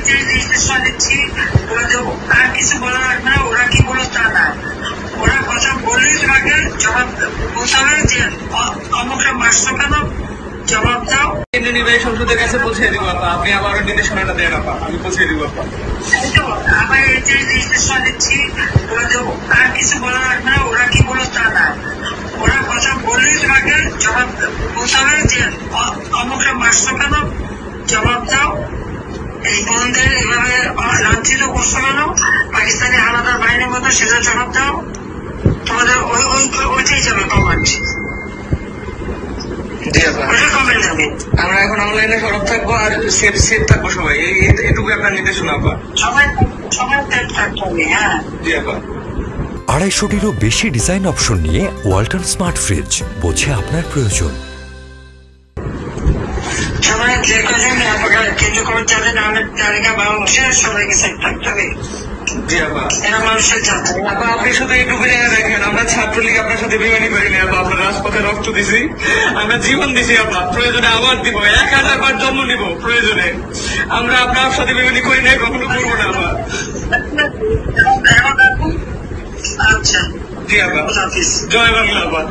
যে নির্দেশনা দিচ্ছি আর কিছু বলা লাগবে না, ওরা কি বলো তা না, ওরা কথা বললেই তোমাকে জবাব বলতে হবে যে অমুকটা মাসটা কেন, জবাব দাও। নির্বাহী সংসদের কাছে পৌঁছে দিব আপা, আপনি আবার নির্দেশনাটা দেন আপা, আমি পৌঁছে দিব আপা। আবার এই যে নির্দেশনা দিচ্ছি আর কিছু বলা লাগবে না, ওরা কি বলো তা না, ওরা কথা বললেই তোমাকে জবাব বলতে হবে যে অমুকটা মাসটা কেন, জবাব দাও। এই বোনদের এভাবে লাঞ্ছিত করছো কেন, পাকিস্তানি আলাদা বাহিনীর মতো, সেটা জবাব দাও। তোমাদের ওইটাই যাবে কমান্ড, ওইটা কমেন্ট যাবে। আমরা এখন অনলাইনে সরব থাকবো আর সেফ থাকবো সবাই, এটুকু আপনার নির্দেশনা আপা। সবাই সেফ থাকতে হবে। হ্যাঁ জি আপা। 250-টিরও বেশি ডিজাইন অপশন নিয়ে ওয়ালটন স্মার্ট ফ্রিজ, বোঝে আপনার প্রয়োজন। সবাই যে কজন কেন্দ্র কর্মচারী নামের তালিকা বাংলাদেশে সবাইকে সেফ থাকতে হবে। জি আপা। এরা মানুষের জাতি। আপা আপনি শুধু এইটুকু জায়গা দেখেন, আমরা ছাত্রলীগ আপনার সাথে বেমানি করিনি আপা, আমরা রাজপথে রক্ত দিছি, আমরা জীবন দিছি আপা, প্রয়োজনে আবার দিব, 1000 বার জন্ম নিব প্রয়োজনে, আমরা আপনার সাথে বেমানি করি নাই, কখনো করবো না আপা। আচ্ছা জি আপা, জয় বাংলা আপা।